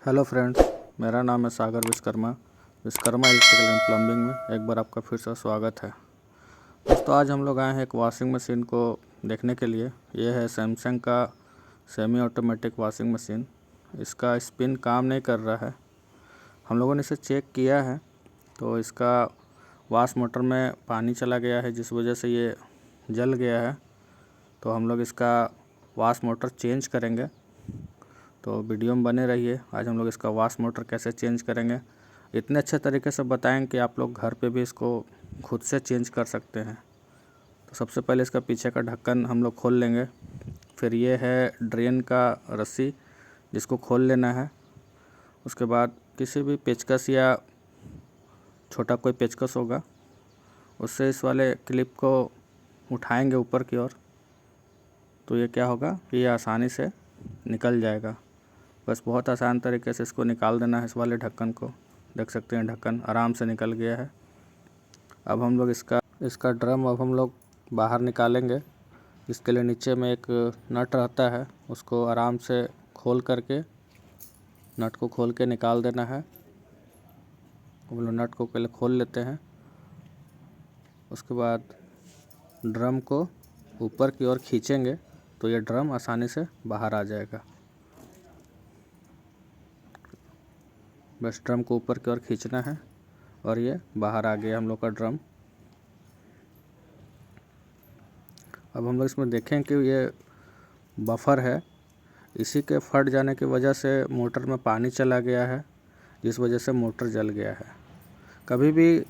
Hello friends, मेरा नाम है Sagar Vishwakarma. Vishwakarma electrical and plumbing में एक बार आपका फिर से स्वागत है। दोस्तों, आज हम लोग आए हैं एक वॉशिंग मशीन को देखने के लिए। ये है सैमसंग का सेमी ऑटोमेटिक वॉशिंग मशीन। इसका स्पिन काम नहीं कर रहा है। हम लोगों ने इसे चेक किया है तो इसका वॉश मोटर में पानी चला गया है, जिस वजह से ये जल गया है। तो हम लोग इसका वॉश मोटर चेंज करेंगे, तो वीडियो में बने रहिए। आज हम लोग इसका वॉश मोटर कैसे चेंज करेंगे इतने अच्छे तरीके से बताएंगे कि आप लोग घर पे भी इसको खुद से चेंज कर सकते हैं। तो सबसे पहले इसका पीछे का ढक्कन हम लोग खोल लेंगे। फिर ये है ड्रेन का रस्सी, जिसको खोल लेना है। उसके बाद किसी भी पेचकस या छोटा कोई पेचकस होगा, उससे इस वाले क्लिप को उठाएंगे ऊपर की ओर, तो ये क्या होगा कि ये आसानी से निकल जाएगा। बस बहुत आसान तरीके से इसको निकाल देना है। इस वाले ढक्कन को देख सकते हैं, ढक्कन आराम से निकल गया है। अब हम लोग इसका ड्रम अब हम लोग बाहर निकालेंगे। इसके लिए नीचे में एक नट रहता है, उसको आराम से खोल करके नट को खोल के निकाल देना है। हम लोग नट को पहले खोल लेते हैं। उसके बाद ड्रम को ऊपर की ओर खींचेंगे तो ये ड्रम आसानी से बाहर आ जाएगा। बस ड्रम को ऊपर की ओर खींचना है और ये बाहर आ गया हम लोग का ड्रम। अब हम लोग इसमें देखें कि ये बफर है, इसी के फट जाने की वजह से मोटर में पानी चला गया है, जिस वजह से मोटर जल गया है। कभी भी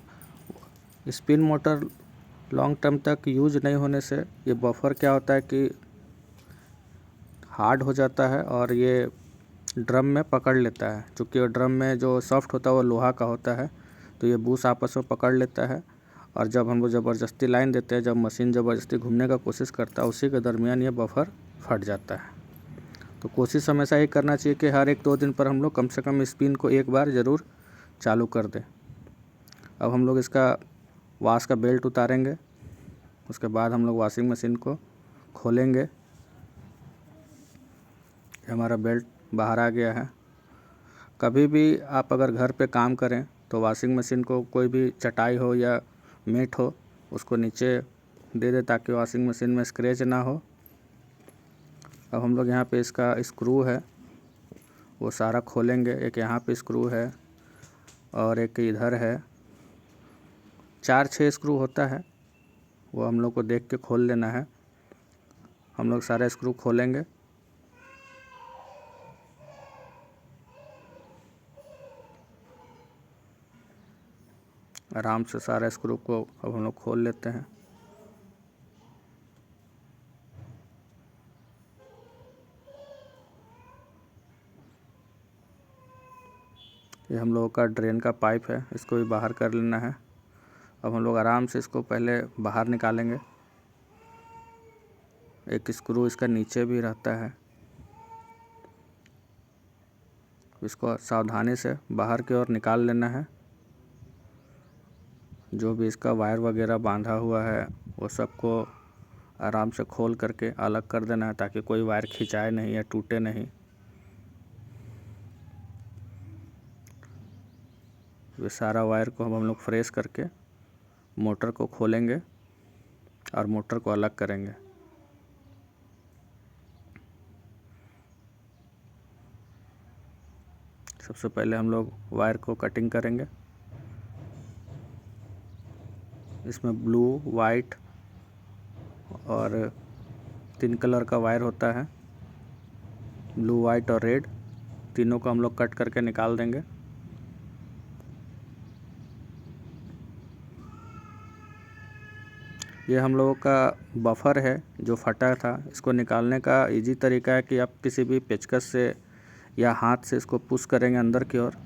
स्पिन मोटर लॉन्ग टर्म तक यूज नहीं होने से ये बफर क्या होता है कि हार्ड हो जाता है और ये ड्रम में पकड़ लेता है। चूँकि ड्रम में जो सॉफ्ट होता है वो लोहा का होता है, तो ये बूस आपस में पकड़ लेता है। और जब हम लोग ज़बरदस्ती लाइन देते हैं, जब मशीन ज़बरदस्ती घूमने का कोशिश करता है, उसी के दरमियान ये बफर फट जाता है। तो कोशिश हमेशा ये करना चाहिए कि हर 1-2 दिन पर हम लोग कम से कम स्पिन को एक बार ज़रूर चालू कर दें। अब हम लोग इसका वाश का बेल्ट उतारेंगे। उसके बाद हम लोग वॉशिंग मशीन को खोलेंगे। हमारा बेल्ट बाहर आ गया है। कभी भी आप अगर घर पे काम करें तो वॉशिंग मशीन को कोई भी चटाई हो या मेट हो, उसको नीचे दे दे ताकि वॉशिंग मशीन में स्क्रैच ना हो। अब हम लोग यहाँ पे इसका स्क्रू है वो सारा खोलेंगे। एक यहाँ पे स्क्रू है और एक इधर है। 4-6 स्क्रू होता है, वो हम लोग को देख के खोल लेना है। हम लोग सारे स्क्रू खोलेंगे। आराम से सारे स्क्रू को अब हम लोग खोल लेते हैं। ये हम लोगों का ड्रेन का पाइप है, इसको भी बाहर कर लेना है। अब हम लोग आराम से इसको पहले बाहर निकालेंगे। एक स्क्रू इसका नीचे भी रहता है, इसको सावधानी से बाहर की ओर निकाल लेना है। जो भी इसका वायर वगैरह बांधा हुआ है वो सबको आराम से खोल करके अलग कर देना है, ताकि कोई वायर खिंचाए नहीं या टूटे नहीं। ये सारा वायर को हम लोग फ्रेश करके मोटर को खोलेंगे और मोटर को अलग करेंगे। सबसे पहले हम लोग वायर को कटिंग करेंगे। इसमें ब्लू, वाइट और 3 कलर का वायर होता है। ब्लू, वाइट और रेड, तीनों को हम लोग कट करके निकाल देंगे। ये हम लोगों का बफर है जो फटा था। इसको निकालने का इजी तरीका है कि आप किसी भी पेचकस से या हाथ से इसको पुश करेंगे अंदर की ओर,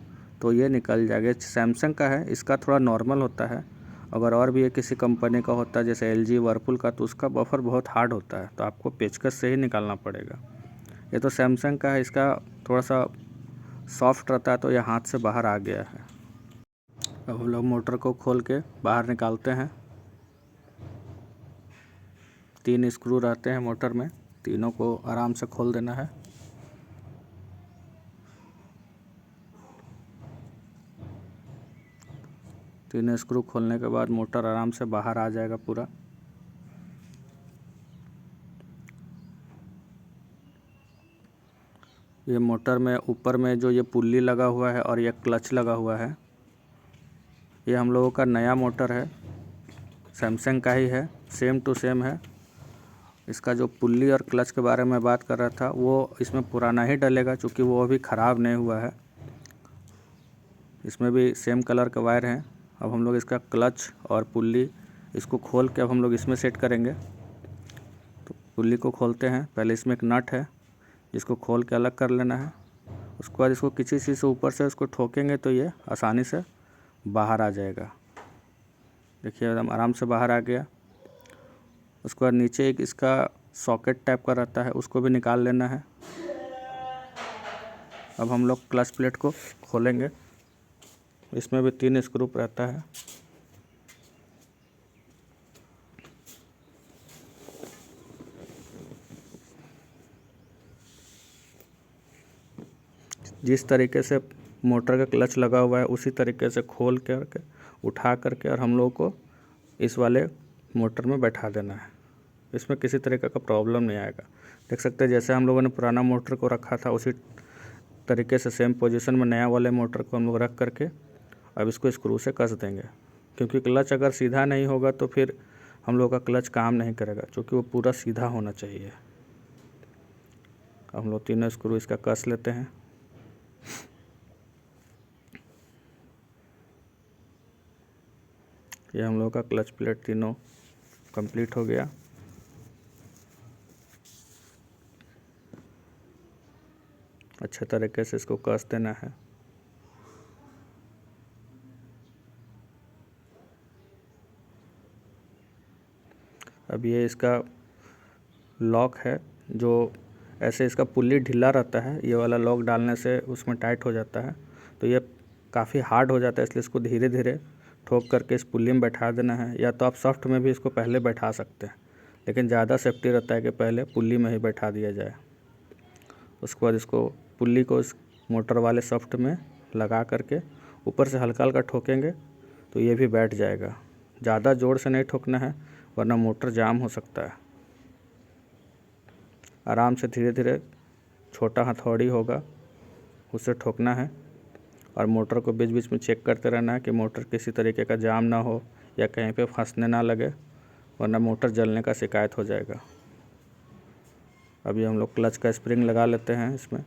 तो ये निकल जाएगा। सैमसंग का है, इसका थोड़ा नॉर्मल होता है। अगर और भी ये किसी कंपनी का होता है जैसे LG, वर्लपुल का, तो उसका बफर बहुत हार्ड होता है, तो आपको पेचकस से ही निकालना पड़ेगा। ये तो सैमसंग का है, इसका थोड़ा सा सॉफ्ट रहता है, तो ये हाथ से बाहर आ गया है। अब हम लोग मोटर को खोल के बाहर निकालते हैं। 3 स्क्रू रहते हैं मोटर में, तीनों को आराम से खोल देना है। 3 स्क्रू खोलने के बाद मोटर आराम से बाहर आ जाएगा पूरा। ये मोटर में ऊपर में जो ये पुल्ली लगा हुआ है और ये क्लच लगा हुआ है, ये हम लोगों का नया मोटर है, सैमसंग का ही है, सेम टू सेम है। इसका जो पुल्ली और क्लच के बारे में बात कर रहा था वो इसमें पुराना ही डलेगा, क्योंकि वो अभी ख़राब नहीं हुआ है। इसमें भी सेम कलर के वायर हैं। अब हम लोग इसका क्लच और पुल्ली इसको खोल के अब हम लोग इसमें सेट करेंगे। तो पुल्ली को खोलते हैं। पहले इसमें एक नट है जिसको खोल के अलग कर लेना है। उसके बाद इसको किसी चीज़ से ऊपर से इसको ठोकेंगे तो ये आसानी से बाहर आ जाएगा। देखिए एकदम आराम से बाहर आ गया। उसके बाद नीचे एक इसका सॉकेट टाइप का रहता है, उसको भी निकाल लेना है। अब हम लोग क्लच प्लेट को खोलेंगे। इसमें भी 3 स्क्रू रहता है। जिस तरीके से मोटर का क्लच लगा हुआ है उसी तरीके से खोल करके उठा करके और हम लोग को इस वाले मोटर में बैठा देना है। इसमें किसी तरीके का प्रॉब्लम नहीं आएगा। देख सकते हैं जैसे हम लोगों ने पुराना मोटर को रखा था उसी तरीके से सेम पोजीशन में नया वाले मोटर को हम लोग रख करके अब इसको स्क्रू से कस देंगे। क्योंकि क्लच अगर सीधा नहीं होगा तो फिर हम लोग का क्लच काम नहीं करेगा, क्योंकि वो पूरा सीधा होना चाहिए। हम लोग 3 स्क्रू इसका कस लेते हैं। ये हम लोग का क्लच प्लेट तीनों कंप्लीट हो गया। अच्छे तरीके से इसको कस देना है। अब ये इसका लॉक है, जो ऐसे इसका पुल्ली ढीला रहता है, ये वाला लॉक डालने से उसमें टाइट हो जाता है। तो ये काफ़ी हार्ड हो जाता है, इसलिए इसको धीरे धीरे ठोक करके इस पुल्ली में बैठा देना है। या तो आप सॉफ्ट में भी इसको पहले बैठा सकते हैं, लेकिन ज़्यादा सेफ्टी रहता है कि पहले पुल्ली में ही बैठा दिया जाए। उसके बाद इसको पुल्ली को इस मोटर वाले सॉफ्ट में लगा करके ऊपर से हल्का हल्का ठोकेंगे तो ये भी बैठ जाएगा। ज़्यादा ज़ोर से नहीं ठोकना है, वरना मोटर जाम हो सकता है। आराम से धीरे धीरे छोटा हथौड़ी होगा उससे ठोकना है और मोटर को बीच बीच में चेक करते रहना है कि मोटर किसी तरीके का जाम ना हो या कहीं पे फंसने ना लगे, वरना मोटर जलने का शिकायत हो जाएगा। अभी हम लोग क्लच का स्प्रिंग लगा लेते हैं इसमें।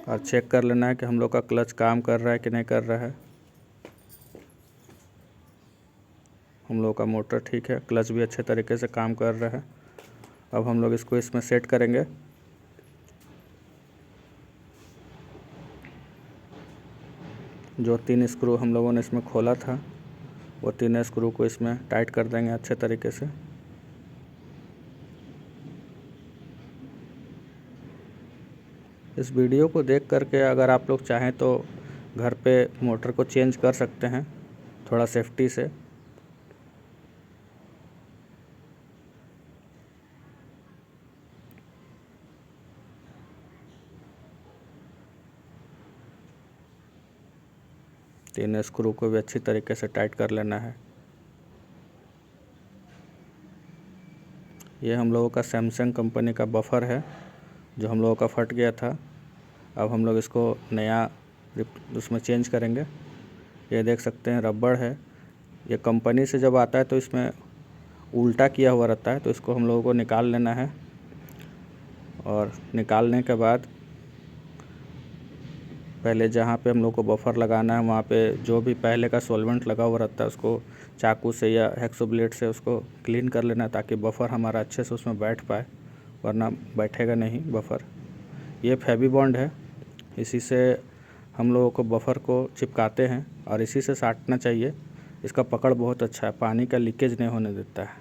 और चेक कर लेना है कि हम लोग का क्लच काम कर रहा है कि नहीं कर रहा है। हम लोग का मोटर ठीक है, क्लच भी अच्छे तरीके से काम कर रहा है। अब हम लोग इसको इसमें सेट करेंगे। जो 3 स्क्रू हम लोगों ने इसमें खोला था वो 3 स्क्रू को इसमें टाइट कर देंगे अच्छे तरीके से। इस वीडियो को देख करके अगर आप लोग चाहें तो घर पे मोटर को चेंज कर सकते हैं थोड़ा सेफ्टी से। तीन स्क्रू को भी अच्छी तरीके से टाइट कर लेना है। ये हम लोगों का सैमसंग कंपनी का बफर है जो हम लोगों का फट गया था। अब हम लोग इसको नया उसमें चेंज करेंगे। ये देख सकते हैं रबड़ है। ये कंपनी से जब आता है तो इसमें उल्टा किया हुआ रहता है, तो इसको हम लोगों को निकाल लेना है। और निकालने के बाद पहले जहाँ पे हम लोग को बफर लगाना है वहाँ पे जो भी पहले का सॉल्वेंट लगा हुआ रहता है उसको चाकू से या हेक्सो ब्लेड से उसको क्लीन कर लेना, ताकि बफर हमारा अच्छे से उसमें बैठ पाए, वरना बैठेगा नहीं बफर। ये फेवी बॉन्ड है, इसी से हम लोगों को बफर को चिपकाते हैं और इसी से साटना चाहिए। इसका पकड़ बहुत अच्छा है, पानी का लीकेज नहीं होने देता है।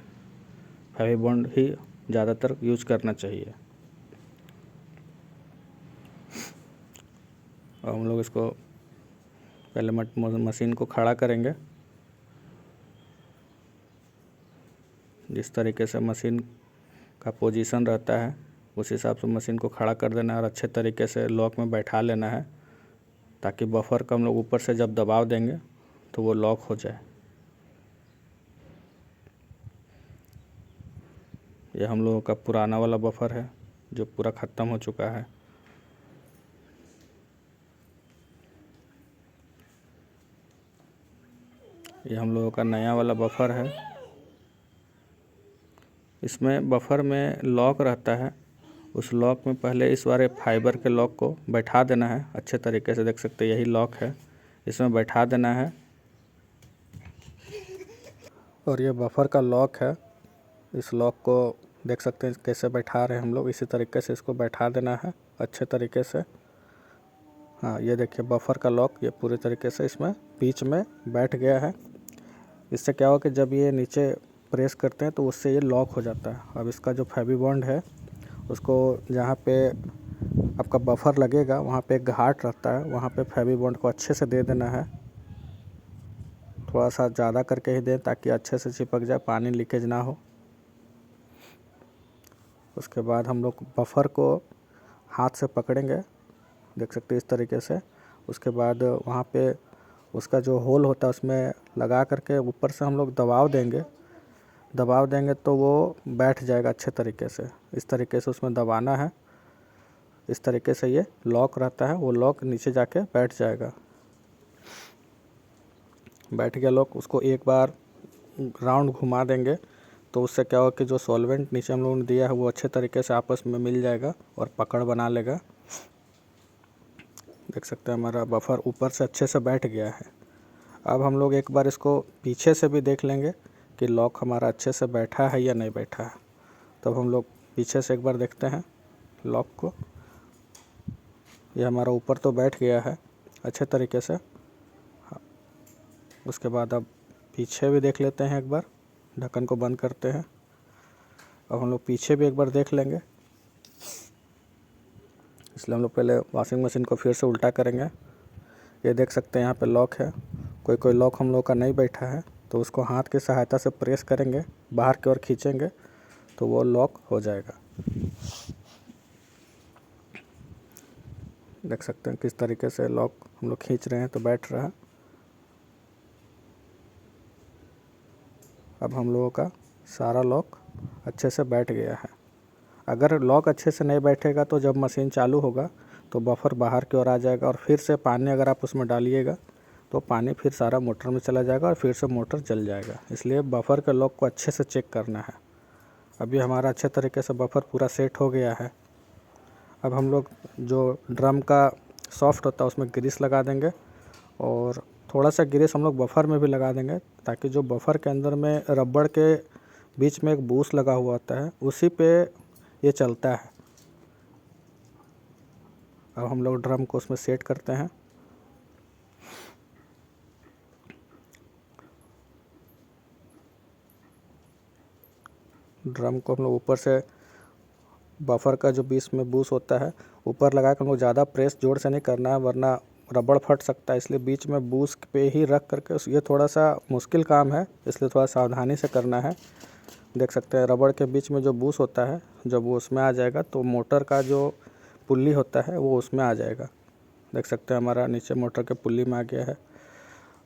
फेवी बॉन्ड ही ज़्यादातर यूज़ करना चाहिए। और हम लोग इसको पहले मशीन को खड़ा करेंगे। जिस तरीके से मशीन का पोजीशन रहता है उस हिसाब से मशीन को खड़ा कर देना है और अच्छे तरीके से लॉक में बैठा लेना है, ताकि बफर को हम लोग ऊपर से जब दबाव देंगे तो वो लॉक हो जाए। ये हम लोगों का पुराना वाला बफर है जो पूरा ख़त्म हो चुका है। ये हम लोगों का नया वाला बफर है। इसमें बफर में लॉक रहता है, उस लॉक में पहले इस वाले फाइबर के लॉक को बैठा देना है अच्छे तरीके से। देख सकते हैं यही लॉक है, इसमें बैठा देना है। और ये बफर का लॉक है, इस लॉक को देख सकते हैं कैसे बैठा रहे हैं हम लोग। इसी तरीके से इसको बैठा देना है अच्छे तरीके से। हाँ, ये देखिए बफर का लॉक ये पूरी तरीके से इसमें बीच में बैठ गया है। इससे क्या हो कि जब ये नीचे प्रेस करते हैं तो उससे ये लॉक हो जाता है। अब इसका जो फेविबॉन्ड है उसको जहाँ पे आपका बफर लगेगा वहाँ पे एक घाट रहता है, वहाँ पे फेविबॉन्ड को अच्छे से दे देना है। थोड़ा सा ज़्यादा करके ही दें ताकि अच्छे से चिपक जाए, पानी लीकेज ना हो। उसके बाद हम लोग बफर को हाथ से पकड़ेंगे, देख सकते हैं इस तरीके से। उसके बाद वहाँ पे उसका जो होल होता है उसमें लगा करके ऊपर से हम लोग दबाव देंगे तो वो बैठ जाएगा अच्छे तरीके से। इस तरीके से उसमें दबाना है, इस तरीके से ये लॉक रहता है, वो लॉक नीचे जाके बैठ जाएगा। बैठ गया लॉक, उसको एक बार राउंड घुमा देंगे तो उससे क्या होगा कि जो सॉल्वेंट नीचे हम लोगों ने दिया है वो अच्छे तरीके से आपस में मिल जाएगा और पकड़ बना लेगा। देख सकते हैं हमारा बफर ऊपर से अच्छे से बैठ गया है। अब हम लोग एक बार इसको पीछे से भी देख लेंगे कि लॉक हमारा अच्छे से बैठा है या नहीं बैठा है। तब हम लोग पीछे से एक बार देखते हैं लॉक को। ये हमारा ऊपर तो बैठ गया है अच्छे तरीके से। उसके बाद अब पीछे भी देख लेते हैं एक बार, ढक्कन को बंद करते हैं। अब हम लोग पीछे भी एक बार देख लेंगे, इसलिए हम लोग पहले वॉशिंग मशीन को फिर से उल्टा करेंगे। ये देख सकते हैं यहाँ पे लॉक है, कोई लॉक हम लोग का नहीं बैठा है तो उसको हाथ की सहायता से प्रेस करेंगे, बाहर की ओर खींचेंगे तो वो लॉक हो जाएगा। देख सकते हैं किस तरीके से लॉक हम लोग खींच रहे हैं तो बैठ रहा है। अब हम लोगों का सारा लॉक अच्छे से बैठ गया है। अगर लॉक अच्छे से नहीं बैठेगा तो जब मशीन चालू होगा तो बफर बाहर की ओर आ जाएगा और फिर से पानी अगर आप उसमें डालिएगा तो पानी फिर सारा मोटर में चला जाएगा और फिर से मोटर जल जाएगा। इसलिए बफर के लॉक को अच्छे से चेक करना है। अभी हमारा अच्छे तरीके से बफर पूरा सेट हो गया है। अब हम लोग जो ड्रम का सॉफ्ट होता है उसमें ग्रीस लगा देंगे और थोड़ा सा ग्रीस हम लोग बफर में भी लगा देंगे ताकि जो बफर के अंदर में रबड़ के बीच में एक बूस लगा हुआ होता है उसी पे ये चलता है। अब हम लोग ड्रम को उसमें सेट करते हैं। ड्रम को हम लोग ऊपर से बफर का जो बीच में बूस होता है ऊपर लगा कर हम लोग ज़्यादा प्रेस जोर से नहीं करना है वरना रबड़ फट सकता है, इसलिए बीच में बूस पे ही रख करके ये थोड़ा सा मुश्किल काम है, इसलिए थोड़ा सावधानी से करना है। देख सकते हैं रबड़ के बीच में जो बूस होता है जब वो उसमें आ जाएगा तो मोटर का जो पुल्ली होता है वो उसमें आ जाएगा। देख सकते हैं हमारा नीचे मोटर के पुल्ली में आ गया है।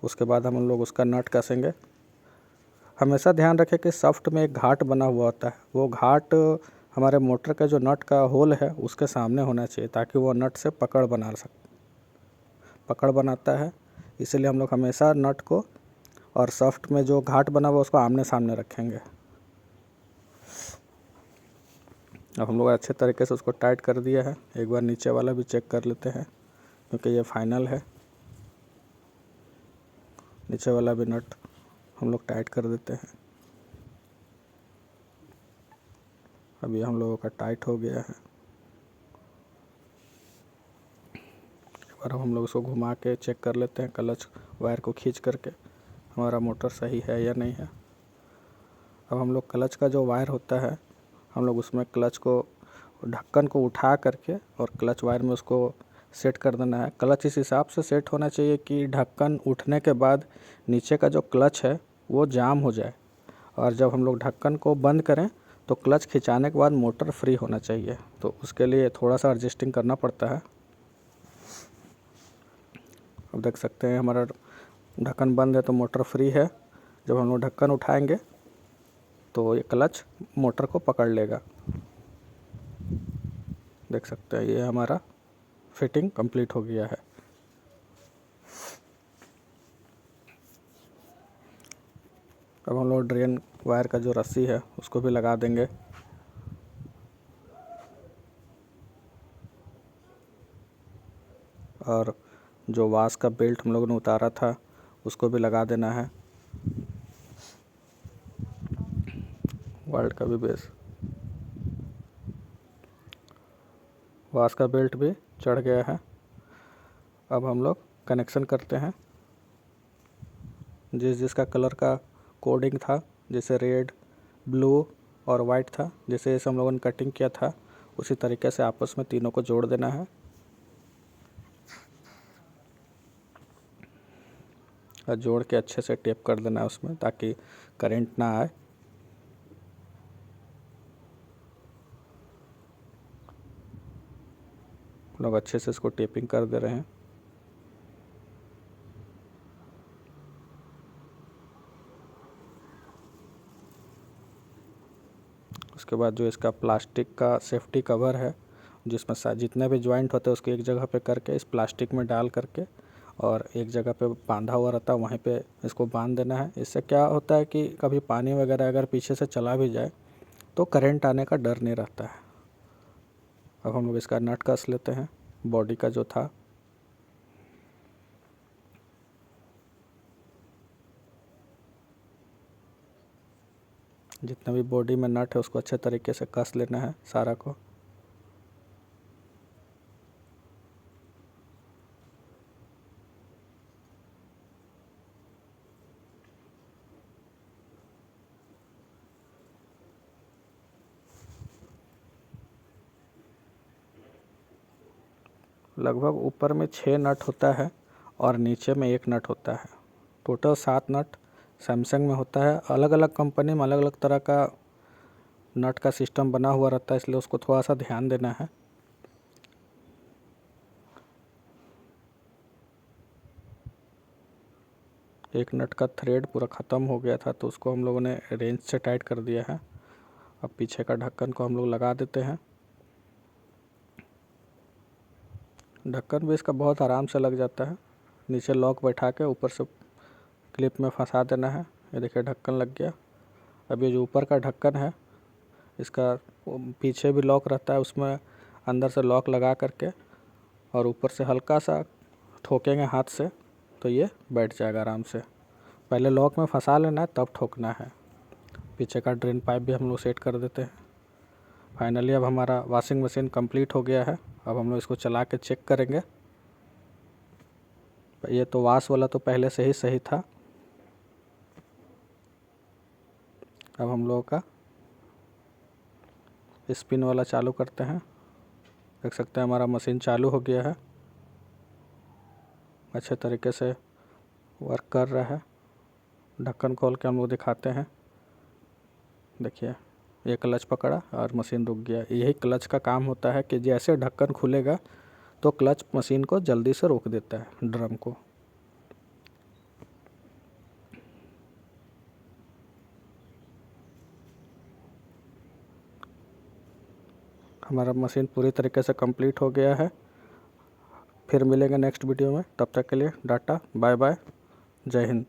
उसके बाद हम लोग उसका नट कसेंगे। हमेशा ध्यान रखें कि शाफ्ट में एक घाट बना हुआ होता है, वो घाट हमारे मोटर का जो नट का होल है उसके सामने होना चाहिए ताकि वो नट से पकड़ बनाता है। इसीलिए हम लोग हमेशा नट को और शाफ्ट में जो घाट बना हुआ उसको आमने सामने रखेंगे। अब हम लोग अच्छे तरीके से उसको टाइट कर दिया है। एक बार नीचे वाला भी चेक कर लेते हैं क्योंकि ये फाइनल है। नीचे वाला भी नट हम लोग टाइट कर देते हैं। अभी हम लोगों का टाइट हो गया है। और अब हम लोग उसको घुमा के चेक कर लेते हैं, क्लच वायर को खींच करके हमारा मोटर सही है या नहीं है। अब हम लोग क्लच का जो वायर होता है हम लोग उसमें क्लच को ढक्कन को उठा करके और क्लच वायर में उसको सेट कर देना है। क्लच इस हिसाब से सेट होना चाहिए कि ढक्कन उठने के बाद नीचे का जो क्लच है वो जाम हो जाए और जब हम लोग ढक्कन को बंद करें तो क्लच खिंचाने के बाद मोटर फ्री होना चाहिए, तो उसके लिए थोड़ा सा एडजस्टिंग करना पड़ता है। अब देख सकते हैं हमारा ढक्कन बंद है तो मोटर फ्री है। जब हम लोग ढक्कन उठाएंगे तो ये क्लच मोटर को पकड़ लेगा। देख सकते हैं ये हमारा फिटिंग कंप्लीट हो गया है। अब हम लोग ड्रेन वायर का जो रस्सी है उसको भी लगा देंगे। और जो वाश का बेल्ट हम लोगों ने उतारा था उसको भी लगा देना है। वाल्ट का भी बेस, वाश का बेल्ट भी चढ़ गया है। अब हम लोग कनेक्शन करते हैं। जिसका कलर का कोडिंग था, जैसे रेड, ब्लू और वाइट था, जैसे हम लोगों ने कटिंग किया था, उसी तरीके से आपस में तीनों को जोड़ देना है। और जोड़ के अच्छे से टेप कर देना है उसमें, ताकि करंट ना आए। लोग अच्छे से इसको टेपिंग कर दे रहे हैं। उसके बाद जो इसका प्लास्टिक का सेफ्टी कवर है, जिसमें जितने भी जॉइंट होते हैं उसको एक जगह पे करके इस प्लास्टिक में डाल करके और एक जगह पे बांधा हुआ रहता है, वहीं पे इसको बांध देना है। इससे क्या होता है कि कभी पानी वगैरह अगर पीछे से चला भी जाए तो करंट आने का डर नहीं रहता है। अब हम लोग इसका नट कस लेते हैं, बॉडी का जो था। जितना भी बॉडी में नट है उसको अच्छे तरीके से कस लेना है सारा को। लगभग ऊपर में 6 नट होता है और नीचे में 1 नट होता है। टोटल 7 नट सैमसंग में होता है। अलग अलग कंपनी में अलग अलग तरह का नट का सिस्टम बना हुआ रहता है, इसलिए उसको थोड़ा सा ध्यान देना है। एक नट का थ्रेड पूरा ख़त्म हो गया था तो उसको हम लोगों ने रेंच से टाइट कर दिया है। अब पीछे का ढक्कन को हम लोग लगा देते हैं। ढक्कन भी इसका बहुत आराम से लग जाता है। नीचे लॉक बैठा के ऊपर से क्लिप में फंसा देना है। ये देखिए ढक्कन लग गया। अब ये जो ऊपर का ढक्कन है इसका पीछे भी लॉक रहता है, उसमें अंदर से लॉक लगा करके और ऊपर से हल्का सा ठोकेंगे हाथ से तो ये बैठ जाएगा आराम से। पहले लॉक में फंसा लेना है तब ठोकना है। पीछे का ड्रेन पाइप भी हम लोग सेट कर देते हैं। फाइनली अब हमारा वॉशिंग मशीन कंप्लीट हो गया है। अब हम लोग इसको चला के चेक करेंगे। ये तो वाश वाला तो पहले से ही सही था। अब हम लोगों का स्पिन वाला चालू करते हैं। देख सकते हैं हमारा मशीन चालू हो गया है, अच्छे तरीके से वर्क कर रहा है। ढक्कन खोल के हम लोग दिखाते हैं। देखिए ये क्लच पकड़ा और मशीन रुक गया। यही क्लच का काम होता है कि जैसे ढक्कन खुलेगा तो क्लच मशीन को जल्दी से रोक देता है, ड्रम को। हमारा मशीन पूरी तरीके से कंप्लीट हो गया है। फिर मिलेंगे नेक्स्ट वीडियो में, तब तक के लिए टाटा बाय बाय, जय हिंद।